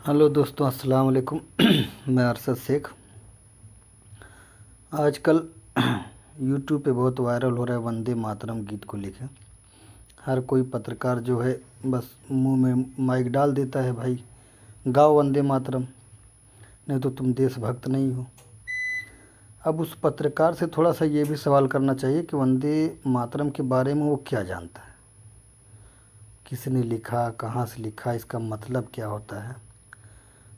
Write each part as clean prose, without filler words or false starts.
Hello दोस्तों, अस्सलाम वालेकुम। मैं अरशद शेख। आजकल यूट्यूब पे बहुत वायरल हो रहा है वंदे मातरम गीत को लेकर। हर कोई पत्रकार जो है बस मुंह में माइक डाल देता है, भाई गाओ वंदे मातरम, नहीं तो तुम देशभक्त नहीं हो। अब उस पत्रकार से थोड़ा सा ये भी सवाल करना चाहिए कि वंदे मातरम के बारे में वो क्या जानता है, किसने लिखा, कहाँ से लिखा, इसका मतलब क्या होता है।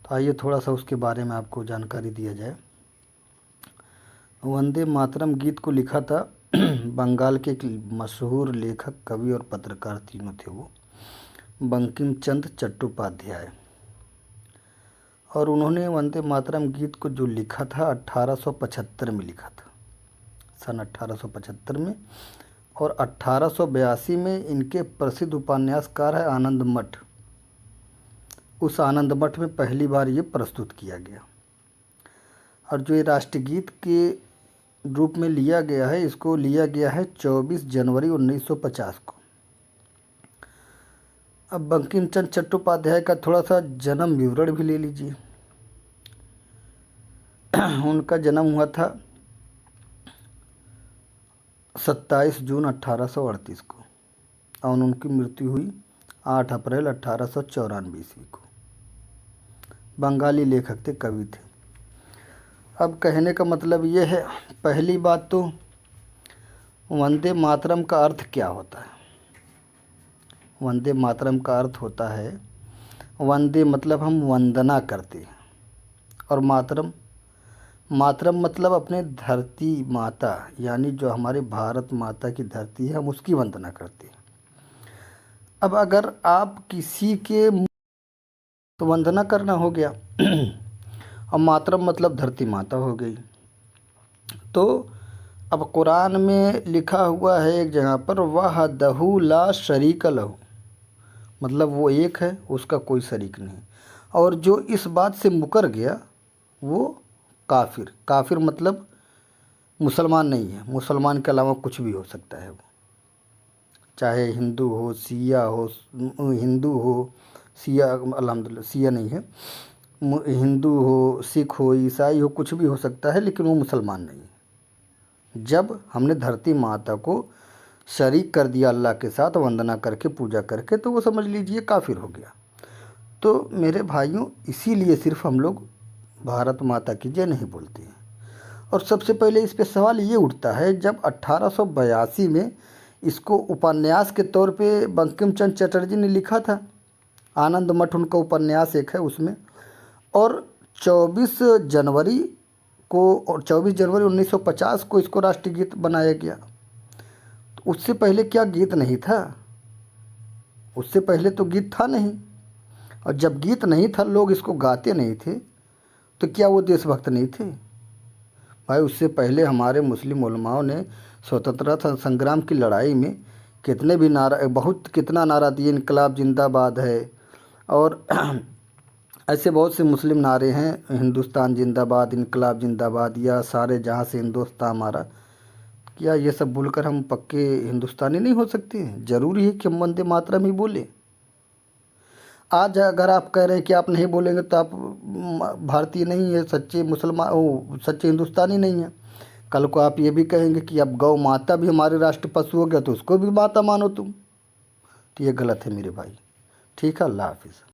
तो आइए थोड़ा सा उसके बारे में आपको जानकारी दिया जाए। वंदे मातरम गीत को लिखा था बंगाल के एक मशहूर लेखक, कवि और पत्रकार तीनों थे वो, बंकिम चंद्र चट्टोपाध्याय। और उन्होंने वंदे मातरम गीत को जो लिखा था 1875 में लिखा था, सन 1875 में। और 1882 में इनके प्रसिद्ध उपन्यासकार है आनंद मठ। उस आनंद मठ में पहली बार ये प्रस्तुत किया गया। और जो ये राष्ट्रगीत के रूप में लिया गया है, इसको लिया गया है 24 जनवरी 1950 को। अब बंकिम चंद्र चट्टोपाध्याय का थोड़ा सा जन्म विवरण भी ले लीजिए। उनका जन्म हुआ था 27 जून 1838 को और उनकी मृत्यु हुई 8 अप्रैल 1894 ईस्वी को। बंगाली लेखक थे, कवि थे। अब कहने का मतलब ये है, पहली बात तो वंदे मातरम का अर्थ क्या होता है। वंदे मातरम का अर्थ होता है, वंदे मतलब हम वंदना करते हैं, और मातरम मातरम मतलब अपने धरती माता, यानी जो हमारे भारत माता की धरती है, हम उसकी वंदना करते हैं। अब अगर आप किसी के तो वंदना करना हो गया और मातरम मतलब धरती माता हो गई। तो अब कुरान में लिखा हुआ है एक जगह पर, वहदहू ला शरीक लहू, मतलब वो एक है, उसका कोई शरीक नहीं। और जो इस बात से मुकर गया वो काफिर। काफिर मतलब मुसलमान नहीं है, मुसलमान के अलावा कुछ भी हो सकता है वो, चाहे हिंदू हो, शिया हो, हिंदू हो, शिया, अल्हम्दुलिल्लाह शिया नहीं है, हिंदू हो, सिख हो, ईसाई हो, कुछ भी हो सकता है, लेकिन वो मुसलमान नहीं है। जब हमने धरती माता को शरीक कर दिया अल्लाह के साथ, वंदना करके, पूजा करके, तो वो समझ लीजिए काफिर हो गया। तो मेरे भाइयों, इसीलिए सिर्फ हम लोग भारत माता की जय नहीं बोलते हैं। और सबसे पहले इस पे सवाल ये उठता है, जब 1882 में इसको उपन्यास के तौर पे बंकिम चंद्र चटर्जी ने लिखा था, आनंद मठ उनका उपन्यास एक है उसमें, और 24 जनवरी और 24 जनवरी 1950 को इसको राष्ट्रीय गीत बनाया गया। तो उससे पहले क्या गीत नहीं था? उससे पहले तो गीत था नहीं। और जब गीत नहीं था, लोग इसको गाते नहीं थे, तो क्या वो देशभक्त नहीं थे? भाई, उससे पहले हमारे मुस्लिम उलमाओं ने स्वतंत्रता संग्राम की लड़ाई में कितने भी नारा, कितना नारा दिए, इनकलाब जिंदाबाद है, और ऐसे बहुत से मुस्लिम नारे हैं, हिंदुस्तान जिंदाबाद, इनकलाब जिंदाबाद, या सारे जहाँ से हिंदुस्तान हमारा। क्या ये सब बोलकर हम पक्के हिंदुस्तानी नहीं हो सकते? ज़रूरी है कि हम वंदे मातरम ही बोले? आज अगर आप कह रहे हैं कि आप नहीं बोलेंगे तो आप भारतीय नहीं है, सच्चे मुसलमान, सच्चे हिंदुस्तानी नहीं है। कल को आप ये भी कहेंगे कि अब गौ माता भी हमारे राष्ट्र पशु हो गया, तो उसको भी माता मानो तुम। तो ये गलत है मेरे भाई। ठीक है, अल्लाह हाफिज़।